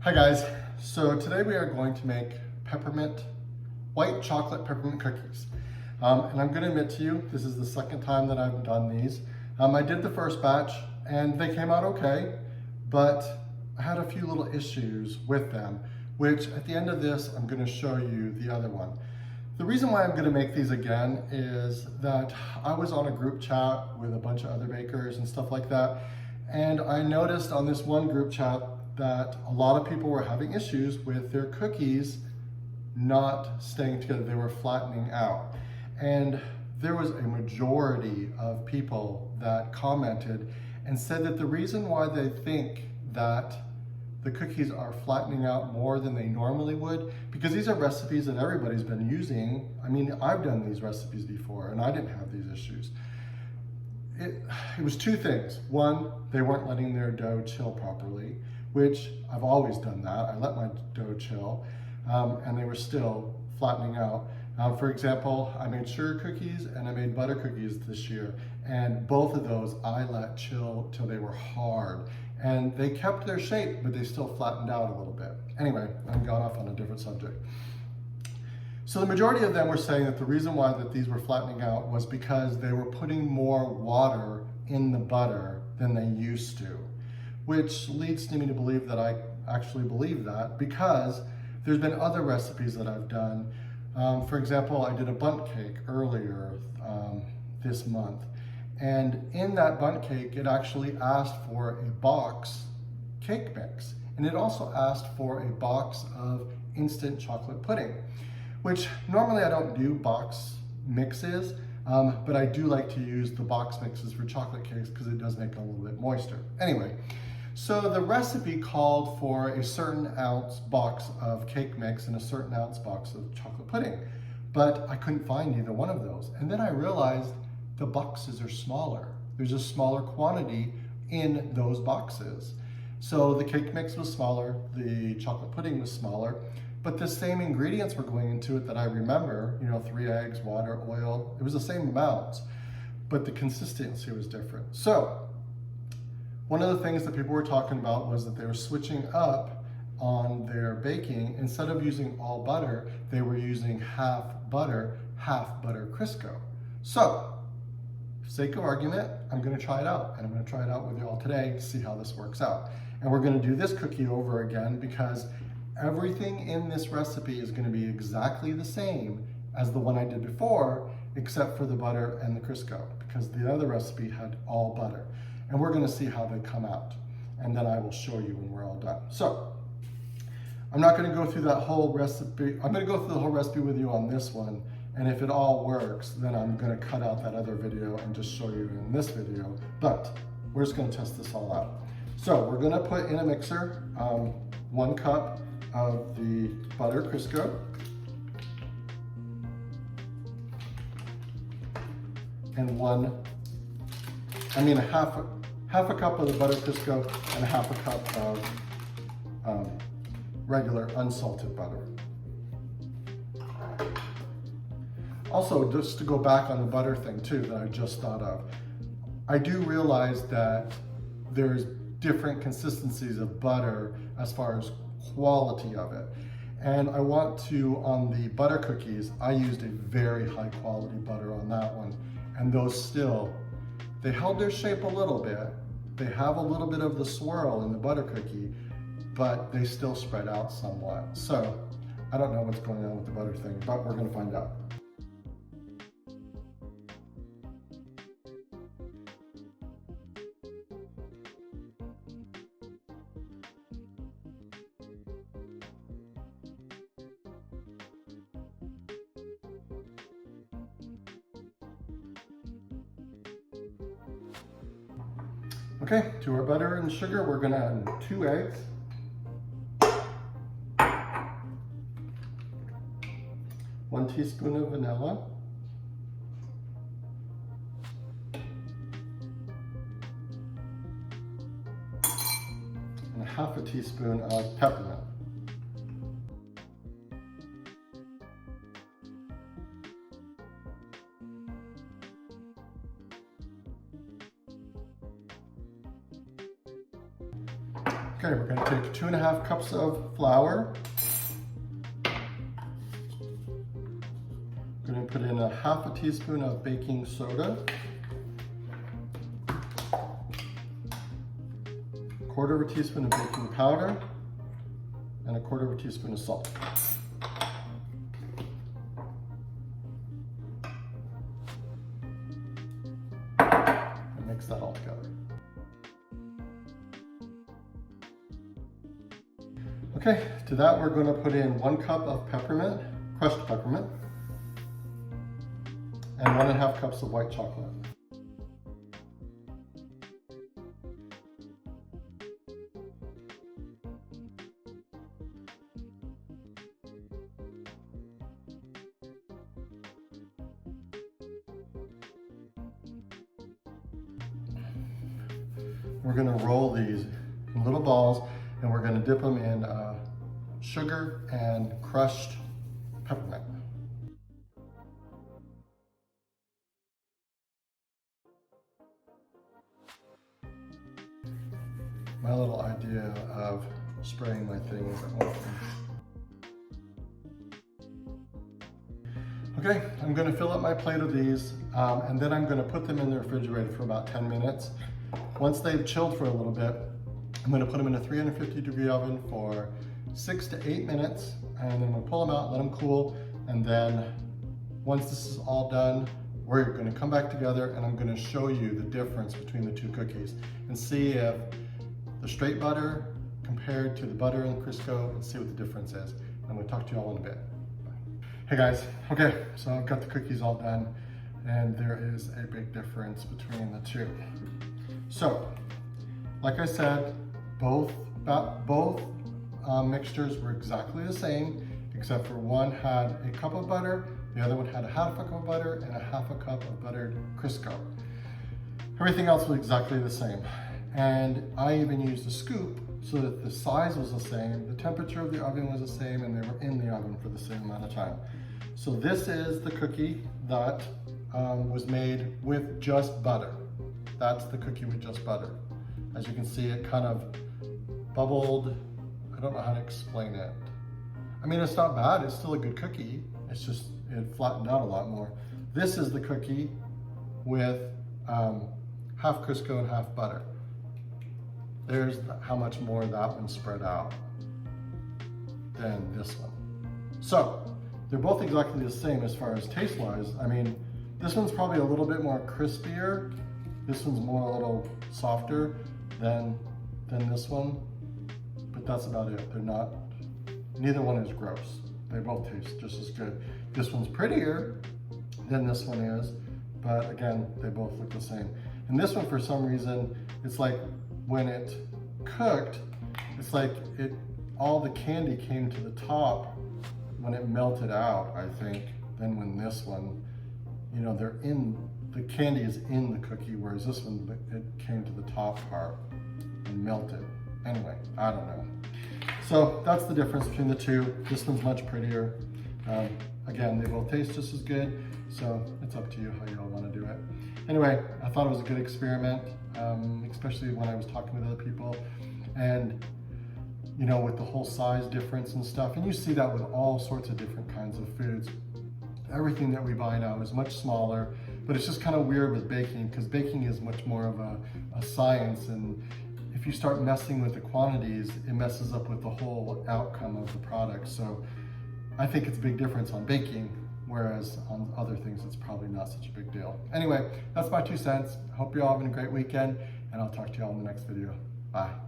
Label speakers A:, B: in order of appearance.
A: Hi guys, so today we are going to make white chocolate peppermint cookies. And I'm going to admit to you, this is the second time that I've done these. I did the first batch and they came out okay, but I had a few little issues with them, which at the end of this, I'm going to show you the other one. The reason why I'm going to make these again is that I was on a group chat with a bunch of other bakers and stuff like that, and I noticed on this one group chat that a lot of people were having issues with their cookies not staying together. They were flattening out. And there was a majority of people that commented and said that the reason why they think that the cookies are flattening out more than they normally would, because these are recipes that everybody's been using. I mean, I've done these recipes before and I didn't have these issues. It was two things. One, they weren't letting their dough chill properly, which I've always done that. I let my dough chill, and they were still flattening out. For example, I made sugar cookies and I made butter cookies this year, and both of those I let chill till they were hard. And they kept their shape, but they still flattened out a little bit. Anyway, I'm gone off on a different subject. So the majority of them were saying that the reason why that these were flattening out was because they were putting more water in the butter than they used to, which leads me to believe that I actually believe that, because there's been other recipes that I've done. For example, I did a bundt cake earlier this month, and in that bundt cake, it actually asked for a box cake mix, and it also asked for a box of instant chocolate pudding, which normally I don't do box mixes, but I do like to use the box mixes for chocolate cakes because it does make it a little bit moister. Anyway, so the recipe called for a certain ounce box of cake mix and a certain ounce box of chocolate pudding, but I couldn't find either one of those. And then I realized the boxes are smaller. There's a smaller quantity in those boxes. So the cake mix was smaller, the chocolate pudding was smaller, but the same ingredients were going into it that I remember, 3 eggs, water, oil. It was the same amounts, but the consistency was different. So one of the things that people were talking about was that they were switching up on their baking. Instead of using all butter, they were using half butter Crisco. So, for sake of argument, I'm going to try it out, and I'm going to try it out with you all today to see how this works out. And we're going to do this cookie over again because everything in this recipe is going to be exactly the same as the one I did before, except for the butter and the Crisco, because the other recipe had all butter. And we're going to see how they come out, and then I will show you when we're all done. So I'm not going to go through that whole recipe. I'm going to go through the whole recipe with you on this one, and if it all works, then I'm going to cut out that other video and just show you in this video. But we're just going to test this all out. So we're going to put in a mixer 1 cup of the butter Crisco, and half a cup of the butter Crisco and half a cup of regular unsalted butter. Also, just to go back on the butter thing too that I just thought of, I do realize that there's different consistencies of butter as far as quality of it. And I want to, on the butter cookies, I used a very high quality butter on that one. And those still, they held their shape a little bit. They have a little bit of the swirl in the butter cookie, but they still spread out somewhat. So I don't know what's going on with the butter thing, but we're going to find out. Okay, to our butter and sugar, we're going to add 2 eggs, 1 teaspoon of vanilla, and half a teaspoon of peppermint. Okay, we're going to take 2 2.5 cups of flour. I'm going to put in a 1/2 teaspoon of baking soda, 1/4 teaspoon of baking powder, and 1/4 teaspoon of salt. And mix that all together. Okay, to that we're going to put in 1 cup of peppermint, crushed peppermint, and 1.5 cups of white chocolate. We're going to roll these in little balls, and we're going to dip them in sugar and crushed peppermint. My little idea of spraying my thing isn't working. Okay, I'm going to fill up my plate of these, and then I'm going to put them in the refrigerator for about 10 minutes. Once they've chilled for a little bit, I'm going to put them in a 350-degree oven for 6 to 8 minutes, and then I'm going to pull them out, let them cool, and then once this is all done, we're going to come back together and I'm going to show you the difference between the two cookies and see if the straight butter compared to the butter and Crisco, and see what the difference is. And we'll talk to you all in a bit. Bye. Hey guys, okay, so I've got the cookies all done, and there is a big difference between the two. So, like I said, both mixtures were exactly the same, except for one had a cup of butter, the other one had a 1/2 cup of butter and a 1/2 cup of buttered Crisco. Everything else was exactly the same. And I even used a scoop so that the size was the same, the temperature of the oven was the same, and they were in the oven for the same amount of time. So this is the cookie that was made with just butter. That's the cookie with just butter. As you can see, it kind of bubbled. I don't know how to explain it. I mean, it's not bad, it's still a good cookie. It's just, it flattened out a lot more. This is the cookie with 1/2 Crisco and 1/2 butter. There's how much more that one spread out than this one. So, they're both exactly the same as far as taste-wise. I mean, this one's probably a little bit more crispier. This one's more a little softer than this one, but that's about it. They're not, neither one is gross. They both taste just as good. This one's prettier than this one is, but again, they both look the same. And this one, for some reason, it's like when it cooked, it's like all the candy came to the top when it melted out, I think. Then when this one, you know, the candy is in the cookie, whereas this one, it came to the top part and melted. Anyway, I don't know. So that's the difference between the two. This one's much prettier. Again, they both taste just as good, so it's up to you how you all want to do it. Anyway, I thought it was a good experiment, especially when I was talking with other people, and you know, with the whole size difference and stuff. And you see that with all sorts of different kinds of foods. Everything that we buy now is much smaller, but it's just kind of weird with baking, because baking is much more of a science, and if you start messing with the quantities, it messes up with the whole outcome of the product. So I think it's a big difference on baking, whereas on other things, it's probably not such a big deal. Anyway, that's my 2 cents. Hope you're all having a great weekend, and I'll talk to you all in the next video. Bye.